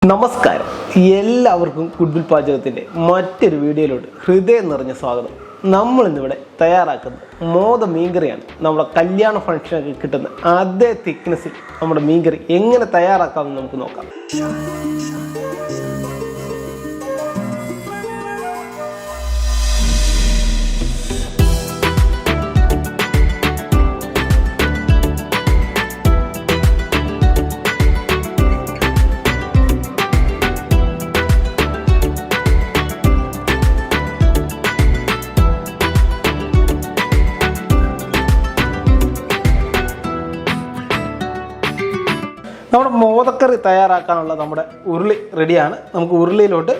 നമസ്കാരം, എല്ലാവർക്കും ഗുഡ്വിൽ പാചകത്തിൻ്റെ മറ്റൊരു വീഡിയോയിലോട്ട് ഹൃദയം നിറഞ്ഞ സ്വാഗതം. നമ്മൾ ഇന്നിവിടെ തയ്യാറാക്കുന്നത് മോദ മീൻകറിയാണ്. നമ്മുടെ കല്യാണ ഫംഗ്ഷനൊക്കെ കിട്ടുന്ന അതേ തിക്നെസ്സിൽ നമ്മുടെ മീൻകറി എങ്ങനെ തയ്യാറാക്കാമെന്ന് നമുക്ക് നോക്കാം. നമ്മുടെ മോദക്കറി തയ്യാറാക്കാനുള്ള നമ്മുടെ ഉരുളി റെഡിയാണ്. നമുക്ക് ഉരുളിയിലോട്ട്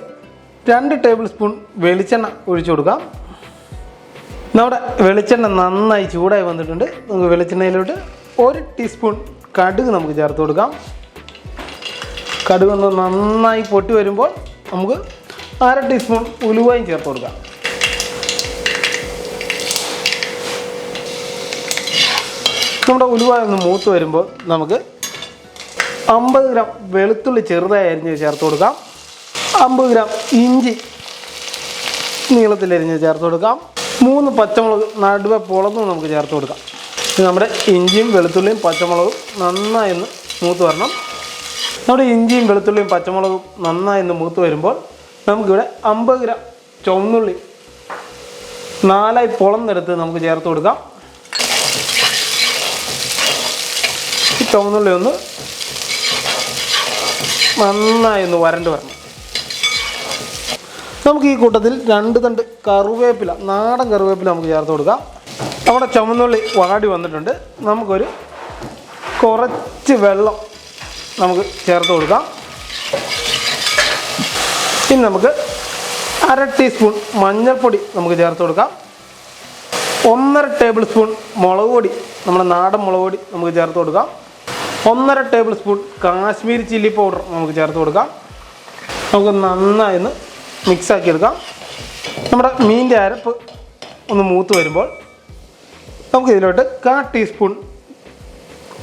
2 ടേബിൾ സ്പൂൺ വെളിച്ചെണ്ണ ഒഴിച്ചു കൊടുക്കാം. നമ്മുടെ വെളിച്ചെണ്ണ നന്നായി ചൂടായി വന്നിട്ടുണ്ട്. നമുക്ക് വെളിച്ചെണ്ണയിലോട്ട് 1 ടീസ്പൂൺ കടുക് നമുക്ക് ചേർത്ത് കൊടുക്കാം. കടുക് ഒന്ന് നന്നായി പൊട്ടി വരുമ്പോൾ നമുക്ക് 1/2 ടീസ്പൂൺ ഉലുവയും ചേർത്ത് കൊടുക്കാം. നമ്മുടെ ഉലുവ ഒന്ന് മൂത്ത് വരുമ്പോൾ നമുക്ക് 50 ഗ്രാം വെളുത്തുള്ളി ചെറുതായി അരിഞ്ഞ് ചേർത്ത് കൊടുക്കാം. 50 ഗ്രാം ഇഞ്ചി നീളത്തിലരിഞ്ഞ് ചേർത്ത് കൊടുക്കാം. 3 പച്ചമുളക് നടുവെ പൊളന്ന് നമുക്ക് ചേർത്ത് കൊടുക്കാം. നമ്മുടെ ഇഞ്ചിയും വെളുത്തുള്ളിയും പച്ചമുളകും നന്നായി ഒന്ന് മൂത്ത് വരണം. നമ്മുടെ ഇഞ്ചിയും വെളുത്തുള്ളിയും പച്ചമുളകും നന്നായി ഒന്ന് മൂത്ത് വരുമ്പോൾ നമുക്കിവിടെ 50 ഗ്രാം ചുവന്നുള്ളി 4ആയി പൊളന്നെടുത്ത് നമുക്ക് ചേർത്ത് കൊടുക്കാം. ഈ ചുവന്നുള്ളി ഒന്ന് നന്നായി ഒന്ന് വരണ്ട് വരണം. നമുക്ക് ഈ കൂട്ടത്തിൽ 2 തണ്ട് കറിവേപ്പില, നാടൻ കറിവേപ്പില നമുക്ക് ചേർത്ത് കൊടുക്കാം. നമ്മുടെ ചുവന്നുള്ളി വാടി വന്നിട്ടുണ്ട്. നമുക്കൊരു കുറച്ച് നമുക്ക് ചേർത്ത് കൊടുക്കാം. ഇനി നമുക്ക് 1/2 ടീസ്പൂൺ മഞ്ഞൾപ്പൊടി നമുക്ക് ചേർത്ത് കൊടുക്കാം. 1.5 ടേബിൾ സ്പൂൺ മുളക് പൊടി, നമ്മുടെ നാടൻ മുളക് പൊടി നമുക്ക് ചേർത്ത് കൊടുക്കാം. 1.5 table spoon Kashmiri chilli powder നമുക്ക് ചേർത്ത് കൊടുക്കാം. നമുക്ക് നന്നായി ഒന്ന് മിക്സാക്കി എടുക്കാം. നമ്മുടെ മീനിൻ്റെ അരപ്പ് ഒന്ന് മൂത്ത് വരുമ്പോൾ നമുക്ക് ഇതിലോട്ട് 1/4 ടീസ്പൂൺ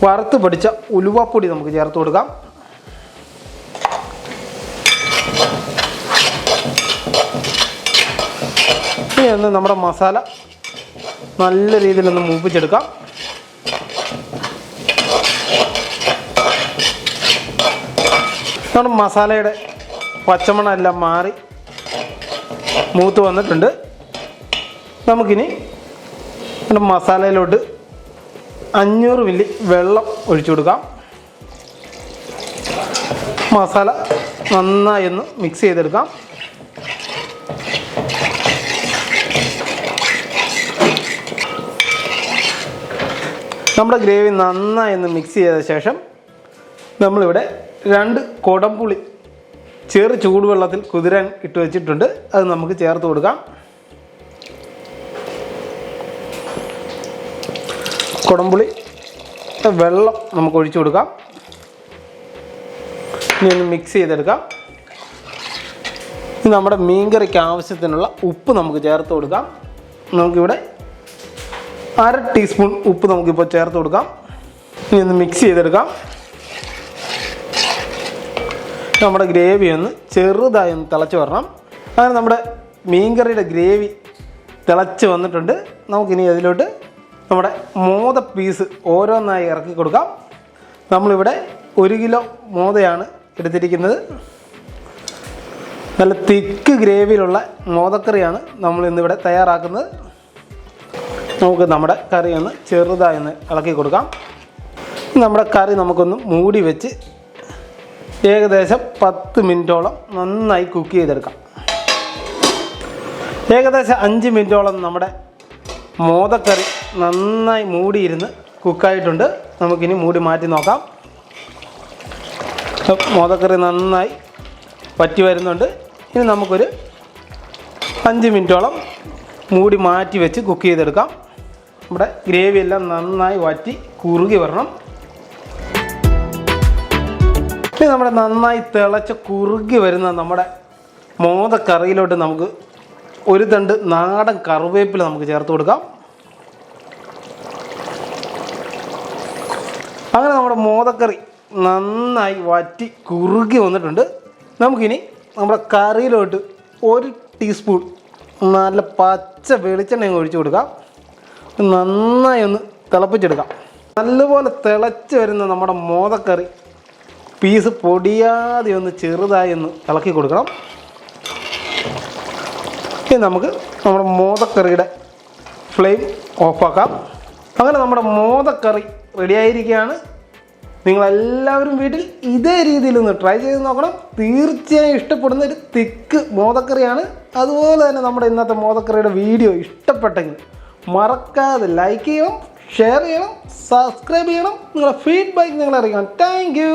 വറുത്ത് പൊടിച്ച ഉലുവപ്പൊടി നമുക്ക് ചേർത്ത് കൊടുക്കാം. ഇനി ഒന്ന് നമ്മുടെ മസാല നല്ല രീതിയിലൊന്ന് മൂപ്പിച്ചെടുക്കാം. നമ്മുടെ മസാലയുടെ പച്ചമണം എല്ലാം മാറി മൂത്ത് വന്നിട്ടുണ്ട്. നമുക്കിനി നമ്മുടെ മസാലയിലോട്ട് 500 മില്ലി വെള്ളം ഒഴിച്ചു കൊടുക്കാം. മസാല നന്നായി ഒന്ന് മിക്സ് ചെയ്തെടുക്കാം. നമ്മുടെ ഗ്രേവി നന്നായി ഒന്ന് മിക്സ് ചെയ്ത ശേഷം നമ്മളിവിടെ 2 കുടംപുളി ചെറു ചൂടുവെള്ളത്തിൽ കുതിരാൻ ഇട്ട് വെച്ചിട്ടുണ്ട്. അത് നമുക്ക് ചേർത്ത് കൊടുക്കാം. കുടംപുളി വെള്ളം നമുക്ക് ഒഴിച്ചു കൊടുക്കാം. ഇനി ഒന്ന് മിക്സ് ചെയ്തെടുക്കാം. ഇനി നമ്മുടെ മീൻകറിക്ക് ആവശ്യത്തിനുള്ള ഉപ്പ് നമുക്ക് ചേർത്ത് കൊടുക്കാം. നമുക്കിവിടെ 1/2 ടീസ്പൂൺ ഉപ്പ് നമുക്കിപ്പോൾ ചേർത്ത് കൊടുക്കാം. ഇനി ഒന്ന് മിക്സ് ചെയ്തെടുക്കാം. നമ്മുടെ ഗ്രേവി ഒന്ന് ചെറുതായി ഒന്ന് തിളച്ച് വരണം. അങ്ങനെ നമ്മുടെ മീൻകറിയുടെ ഗ്രേവി തിളച്ച് വന്നിട്ടുണ്ട്. നമുക്കിനി അതിലോട്ട് നമ്മുടെ മോദ പീസ് ഓരോന്നായി ഇറക്കി കൊടുക്കാം. നമ്മളിവിടെ 1 കിലോ മോദയാണ് എടുത്തിരിക്കുന്നത്. നല്ല തിക്ക് ഗ്രേവിയിലുള്ള മോദക്കറിയാണ് നമ്മൾ ഇന്നിവിടെ തയ്യാറാക്കുന്നത്. നമുക്ക് നമ്മുടെ കറി ഒന്ന് ചെറുതായി ഒന്ന് ഇളക്കി കൊടുക്കാം. നമ്മുടെ കറി നമുക്കൊന്ന് മൂടി വെച്ച് ഏകദേശം 10 മിനിറ്റോളം നന്നായി കുക്ക് ചെയ്തെടുക്കാം. ഏകദേശം 5 മിനിറ്റോളം നമ്മുടെ മോദക്കറി നന്നായി മൂടിയിരുന്ന് കുക്കായിട്ടുണ്ട്. നമുക്കിനി മൂടി മാറ്റി നോക്കാം. മോദക്കറി നന്നായി വറ്റി വരുന്നുണ്ട്. ഇനി നമുക്കൊരു 5 മിനിറ്റോളം മൂടി മാറ്റി വെച്ച് കുക്ക് ചെയ്തെടുക്കാം. നമ്മുടെ ഗ്രേവി എല്ലാം നന്നായി വറ്റി കുറുകി വരണം. ഇനി നമ്മുടെ നന്നായി തിളച്ച് കുറുകി വരുന്ന നമ്മുടെ മോദക്കറിയിലോട്ട് നമുക്ക് 1 തണ്ട് നാടൻ കറിവേപ്പില നമുക്ക് ചേർത്ത് കൊടുക്കാം. അങ്ങനെ നമ്മുടെ മോദക്കറി നന്നായി വറ്റി കുറുകി വന്നിട്ടുണ്ട്. നമുക്കിനി നമ്മുടെ കറിയിലോട്ട് 1 ടീസ്പൂൺ നല്ല പച്ച വെളിച്ചെണ്ണ ഒഴിച്ചു കൊടുക്കാം. നന്നായി ഒന്ന് തിളപ്പിച്ചെടുക്കാം. നല്ലപോലെ തിളച്ച് വരുന്ന നമ്മുടെ മോദക്കറി പീസ് പൊടിയാതെ ഒന്ന് ചെറുതായി ഒന്ന് ഇളക്കി കൊടുക്കണം. ഇനി നമുക്ക് നമ്മുടെ മോദക്കറിയുടെ ഫ്ലെയിം ഓഫാക്കാം. അങ്ങനെ നമ്മുടെ മോദക്കറി റെഡിയായിരിക്കുകയാണ്. നിങ്ങളെല്ലാവരും വീട്ടിൽ ഇതേ രീതിയിൽ ഒന്ന് ട്രൈ ചെയ്ത് നോക്കണം. തീർച്ചയായും ഇഷ്ടപ്പെടുന്ന ഒരു തിക്ക് മോദക്കറിയാണ്. അതുപോലെ തന്നെ നമ്മുടെ ഇന്നത്തെ മോദക്കറിയുടെ വീഡിയോ ഇഷ്ടപ്പെട്ടെങ്കിൽ മറക്കാതെ ലൈക്ക് ചെയ്യണം, ഷെയർ ചെയ്യണം, സബ്സ്ക്രൈബ് ചെയ്യണം. നിങ്ങളുടെ ഫീഡ്ബാക്ക് നിങ്ങൾ അറിയിക്കണം. Thank you.